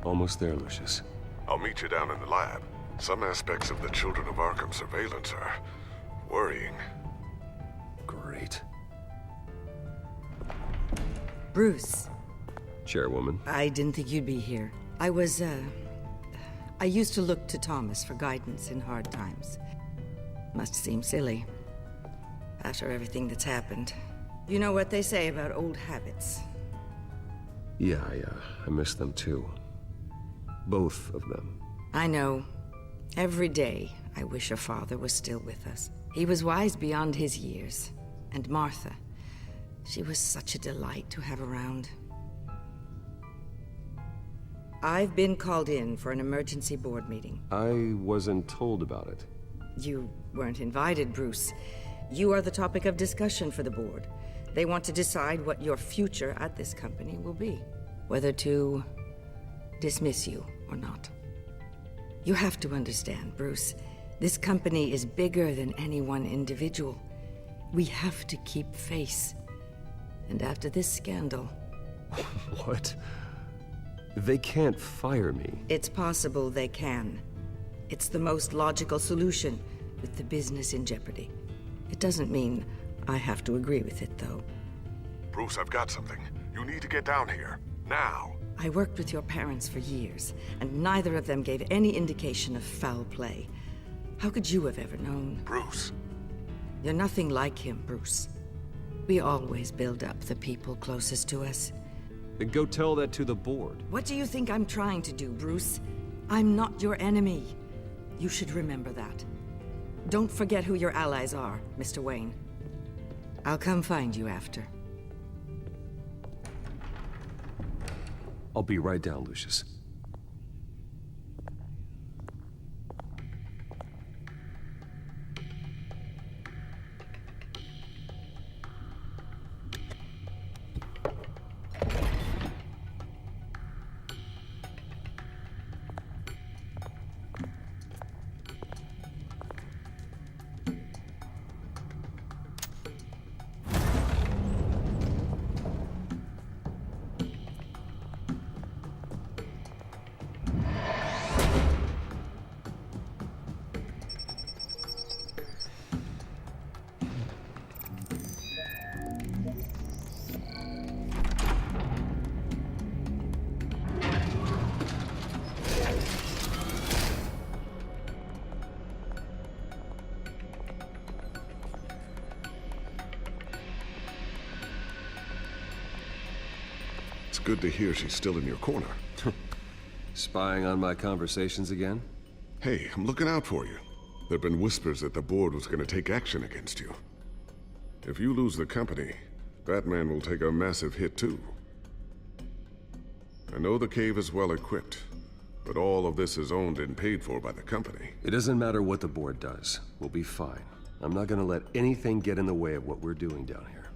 Almost there, Lucius. I'll meet you down in the lab. Some aspects of the Children of Arkham surveillance are worrying. Great. Bruce. Chairwoman. I didn't think you'd be here. I used to look to Thomas for guidance in hard times. Must seem silly. After everything that's happened. You know what they say about old habits. Yeah, I miss them too. Both of them. I know. Every day, I wish your father was still with us. He was wise beyond his years. And Martha, she was such a delight to have around. I've been called in for an emergency board meeting. I wasn't told about it. You weren't invited, Bruce. You are the topic of discussion for the board. They want to decide what your future at this company will be. Whether to dismiss you or not. You have to understand, Bruce. This company is bigger than any one individual. We have to keep face. And after this scandal... What? They can't fire me. It's possible they can. It's the most logical solution, with the business in jeopardy. It doesn't mean I have to agree with it, though. Bruce, I've got something. You need to get down here. Now. I worked with your parents for years, and neither of them gave any indication of foul play. How could you have ever known? Bruce. You're nothing like him, Bruce. We always build up the people closest to us. Then go tell that to the board. What do you think I'm trying to do, Bruce? I'm not your enemy. You should remember that. Don't forget who your allies are, Mr. Wayne. I'll come find you after. I'll be right down, Lucius. It's good to hear she's still in your corner. Spying on my conversations again? Hey, I'm looking out for you. There've been whispers that the board was gonna take action against you. If you lose the company, Batman will take a massive hit too. I know the cave is well equipped, but all of this is owned and paid for by the company. It doesn't matter what the board does. We'll be fine. I'm not gonna let anything get in the way of what we're doing down here.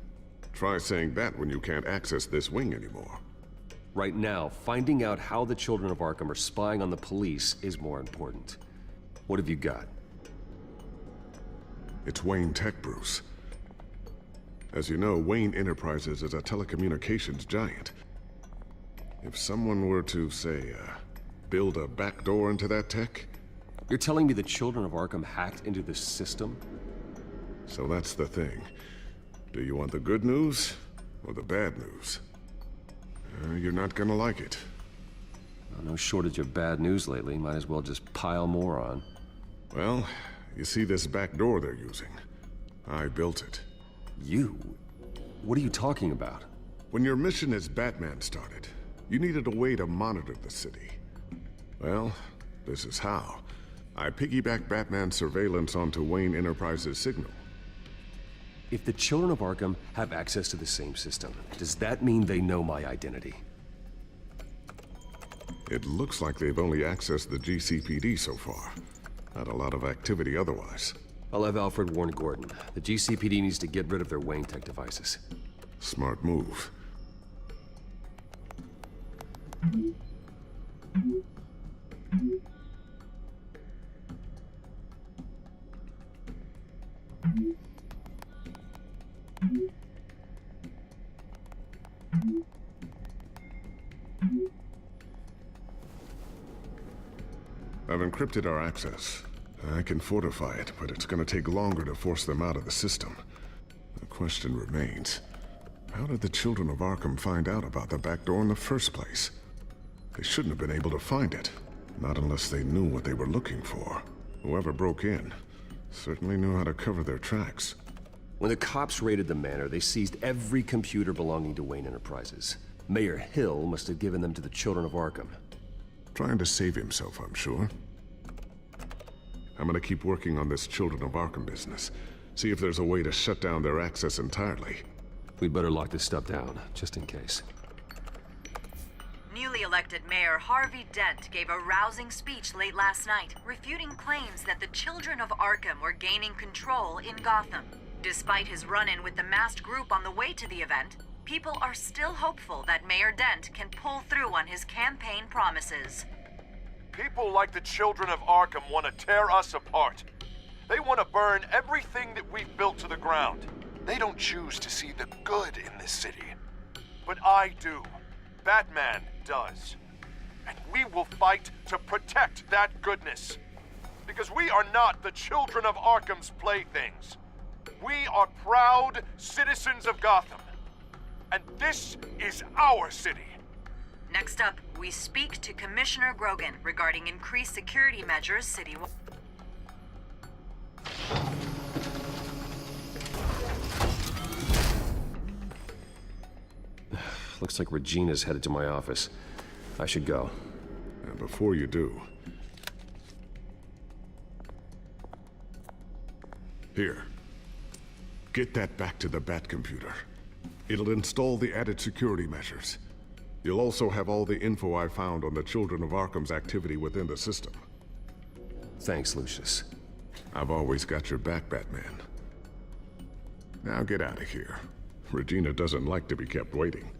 Try saying that when you can't access this wing anymore. Right now, finding out how the Children of Arkham are spying on the police is more important. What have you got? It's Wayne Tech, Bruce. As you know, Wayne Enterprises is a telecommunications giant. If someone were to, say, build a backdoor into that tech... You're telling me the Children of Arkham hacked into this system? So that's the thing. Do you want the good news or the bad news? You're not gonna like it. Well, no shortage of bad news lately. Might as well just pile more on. Well, you see this back door they're using? I built it. You? What are you talking about? When your mission as Batman started, you needed a way to monitor the city. Well, this is how. I piggybacked Batman's surveillance onto Wayne Enterprises' signal. If the Children of Arkham have access to the same system, does that mean they know my identity? It looks like they've only accessed the GCPD so far. Not a lot of activity otherwise. I'll have Alfred warn Gordon. The GCPD needs to get rid of their Wayne Tech devices. Smart move. I've encrypted our access. I can fortify it, but it's gonna take longer to force them out of the system. The question remains, how did the children of Arkham find out about the back door in the first place? They shouldn't have been able to find it, not unless they knew what they were looking for. Whoever broke in certainly knew how to cover their tracks. When the cops raided the manor, they seized every computer belonging to Wayne Enterprises. Mayor Hill must have given them to the children of Arkham. Trying to save himself, I'm sure. I'm gonna keep working on this Children of Arkham business. See if there's a way to shut down their access entirely. We'd better lock this stuff down, just in case. Newly elected Mayor Harvey Dent gave a rousing speech late last night, refuting claims that the children of Arkham were gaining control in Gotham. Despite his run-in with the masked group on the way to the event, people are still hopeful that Mayor Dent can pull through on his campaign promises. People like the children of Arkham want to tear us apart. They want to burn everything that we've built to the ground. They don't choose to see the good in this city. But I do. Batman does. And we will fight to protect that goodness. Because we are not the children of Arkham's playthings. We are proud citizens of Gotham. And this is our city. Next up, we speak to Commissioner Grogan regarding increased security measures citywide. Looks like Regina's headed to my office. I should go. And before you do... Here. Get that back to the Bat computer. It'll install the added security measures. You'll also have all the info I found on the Children of Arkham's activity within the system. Thanks, Lucius. I've always got your back, Batman. Now get out of here. Regina doesn't like to be kept waiting.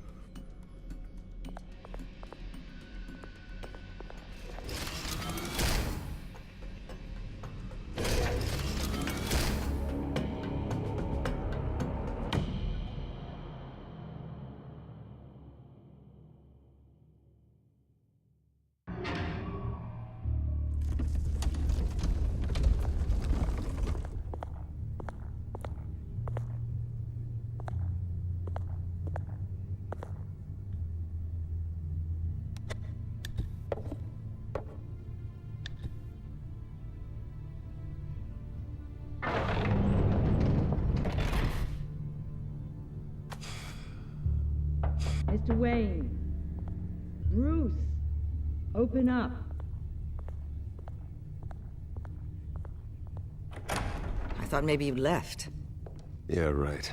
Mr. Wayne. Bruce. Open up. I thought maybe you left. Yeah, right.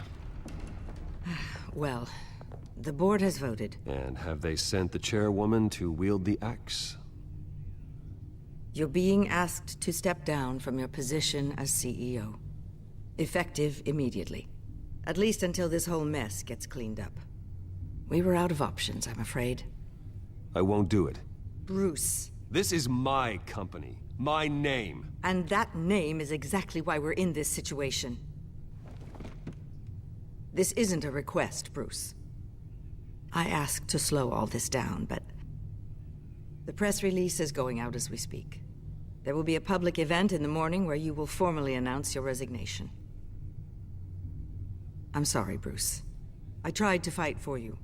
Well, the board has voted. And have they sent the chairwoman to wield the axe? You're being asked to step down from your position as CEO. Effective immediately. At least until this whole mess gets cleaned up. We were out of options, I'm afraid. I won't do it. Bruce. This is my company. My name. And that name is exactly why we're in this situation. This isn't a request, Bruce. I asked to slow all this down, but... the press release is going out as we speak. There will be a public event in the morning where you will formally announce your resignation. I'm sorry, Bruce. I tried to fight for you.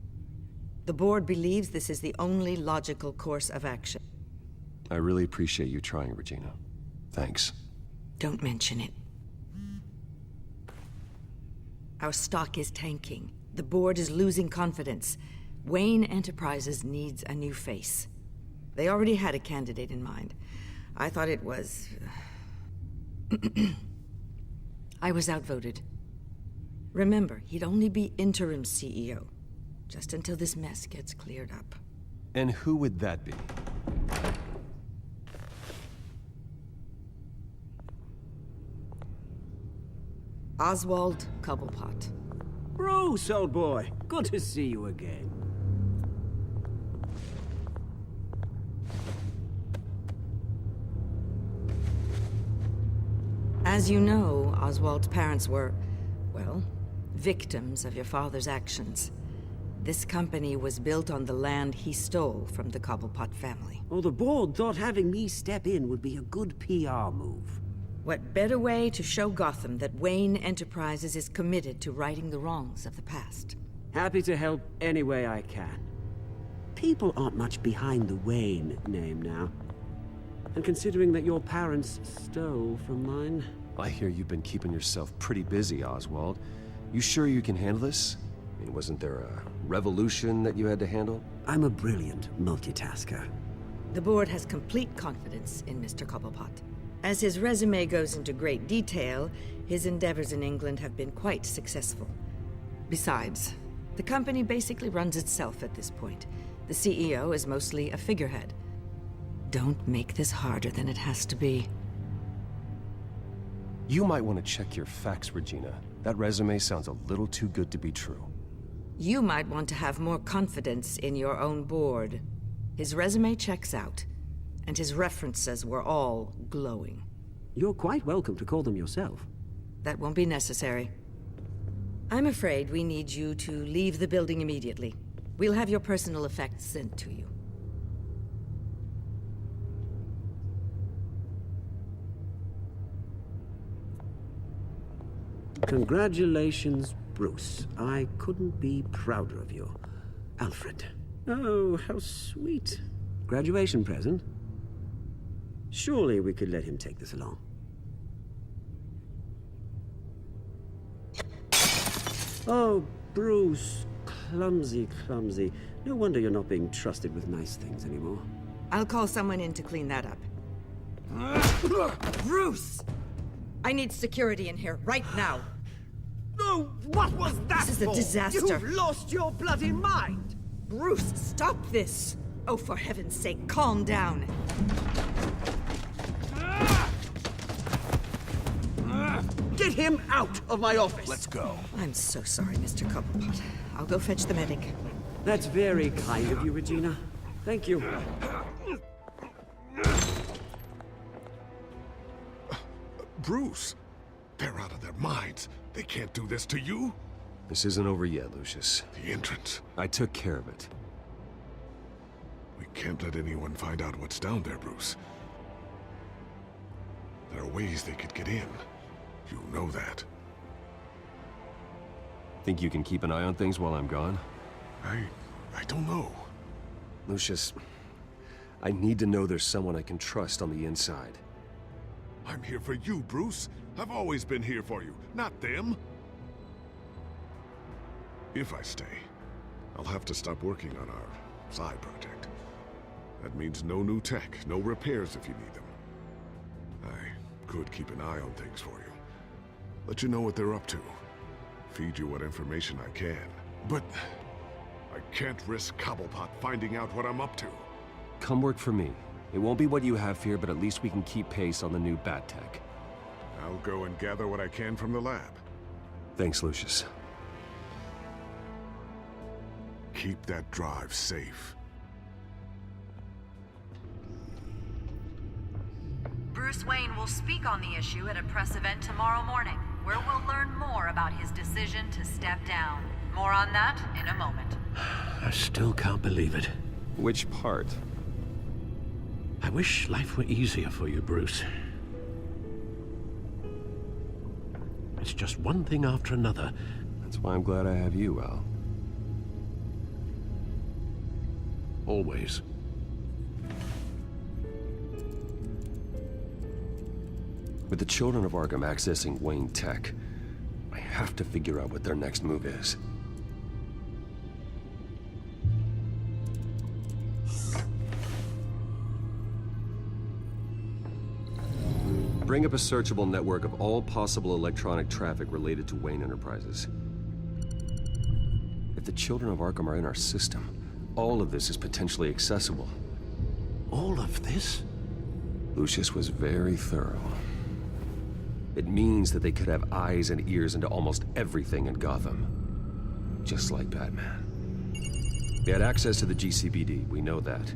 The board believes this is the only logical course of action. I really appreciate you trying, Regina. Thanks. Don't mention it. Our stock is tanking. The board is losing confidence. Wayne Enterprises needs a new face. They already had a candidate in mind. I thought it was... I was outvoted. Remember, he'd only be interim CEO, just until this mess gets cleared up. And who would that be? Oswald Cobblepot. Bruce, old boy. Good to see you again. As you know, Oswald's parents were, well, victims of your father's actions. This company was built on the land he stole from the Cobblepot family. Oh, the board thought having me step in would be a good PR move. What better way to show Gotham that Wayne Enterprises is committed to righting the wrongs of the past? Happy to help any way I can. People aren't much behind the Wayne name now. And considering that your parents stole from mine... I hear you've been keeping yourself pretty busy, Oswald. You sure you can handle this? I mean, wasn't there a revolution that you had to handle? I'm a brilliant multitasker. The board has complete confidence in Mr. Cobblepot. As his resume goes into great detail, his endeavors in England have been quite successful. Besides, the company basically runs itself at this point. The CEO is mostly a figurehead. Don't make this harder than it has to be. You might want to check your facts, Regina. That resume sounds a little too good to be true. You might want to have more confidence in your own board. His resume checks out, and his references were all glowing. You're quite welcome to call them yourself. That won't be necessary. I'm afraid we need you to leave the building immediately. We'll have your personal effects sent to you. Congratulations, Bruce. I couldn't be prouder of you. Alfred. Oh, how sweet. Graduation present? Surely we could let him take this along. Oh, Bruce. Clumsy, clumsy. No wonder you're not being trusted with nice things anymore. I'll call someone in to clean that up. Bruce! I need security in here, right now. No, what was that This is a for? disaster. You've lost your bloody mind! Bruce, stop this! Oh, for heaven's sake, calm down. Get him out of my office! Let's go. I'm so sorry, Mr. Cobblepot. I'll go fetch the medic. That's very kind of you, Regina. Thank you. Bruce, they're out of their minds. They can't do this to you. This isn't over yet, Lucius. The entrance. I took care of it. We can't let anyone find out what's down there, Bruce. There are ways they could get in. You know that. Think you can keep an eye on things while I'm gone? I don't know. Lucius, I need to know there's someone I can trust on the inside. I'm here for you, Bruce. I've always been here for you, not them. If I stay, I'll have to stop working on our side project. That means no new tech, no repairs if you need them. I could keep an eye on things for you. Let you know what they're up to. Feed you what information I can. But I can't risk Cobblepot finding out what I'm up to. Come work for me. It won't be what you have here, but at least we can keep pace on the new bat tech. I'll go and gather what I can from the lab. Thanks, Lucius. Keep that drive safe. Bruce Wayne will speak on the issue at a press event tomorrow morning, where we'll learn more about his decision to step down. More on that in a moment. I still can't believe it. Which part? I wish life were easier for you, Bruce. It's just one thing after another. That's why I'm glad I have you, Al. Always. With the children of Arkham accessing Wayne Tech, I have to figure out what their next move is. Bring up a searchable network of all possible electronic traffic related to Wayne Enterprises. If the children of Arkham are in our system, all of this is potentially accessible. All of this? Lucius was very thorough. It means that they could have eyes and ears into almost everything in Gotham. Just like Batman. They had access to the GCPD, we know that.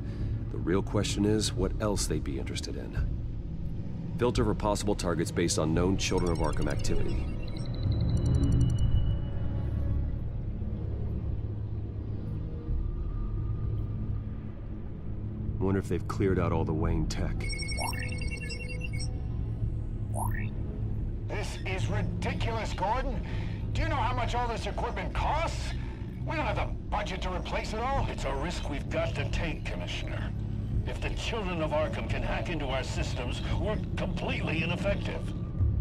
The real question is, what else they'd be interested in. Filter for possible targets based on known Children of Arkham activity. wonder if they've cleared out all the Wayne tech. This is ridiculous, Gordon. Do you know how much all this equipment costs? We don't have the budget to replace it all. It's a risk we've got to take, Commissioner. If the children of Arkham can hack into our systems, we're completely ineffective.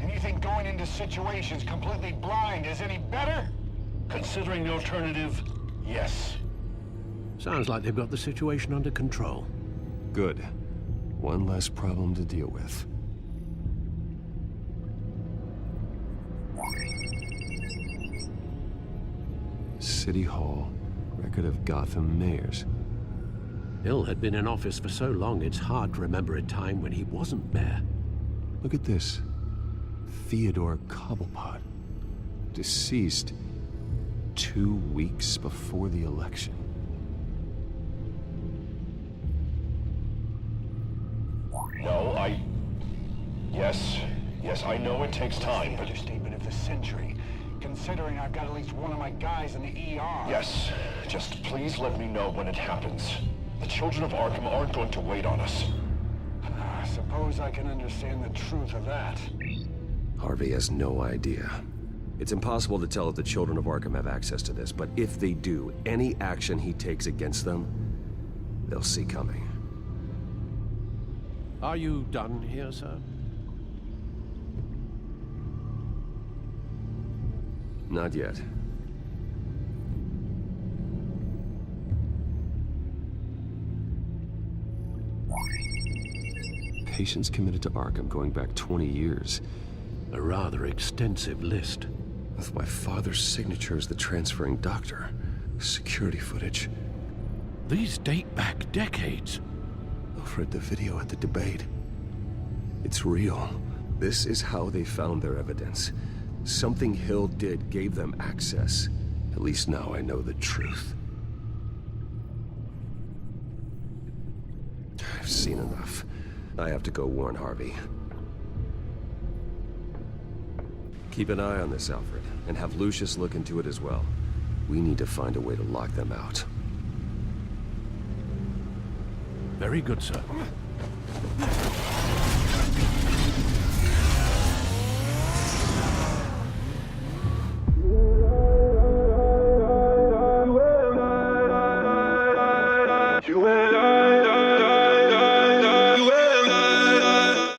And you think going into situations completely blind is any better? Considering the alternative, yes. Sounds like they've got the situation under control. Good. One less problem to deal with. City Hall. Record of Gotham mayors. Hill had been in office for so long, it's hard to remember a time when he wasn't mayor. Look at this. Theodore Cobblepot. Deceased 2 weeks before the election. No, Yes, I know it takes time, but... Understatement of the century, considering I've got at least one of my guys in the ER. Yes, just please let me know when it happens. The children of Arkham aren't going to wait on us. I suppose I can understand the truth of that. Harvey has no idea. It's impossible to tell if the children of Arkham have access to this, but if they do, any action he takes against them, they'll see coming. Are you done here, sir? Not yet. Patients committed to Arkham going back 20 years. A rather extensive list. With my father's signature as the transferring doctor. Security footage. These date back decades. Alfred, the video at the debate. It's real. This is how they found their evidence. Something Hill did gave them access. At least now I know the truth. I've seen enough. I have to go warn Harvey. Keep an eye on this, Alfred, and have Lucius look into it as well. We need to find a way to lock them out. Very good, sir.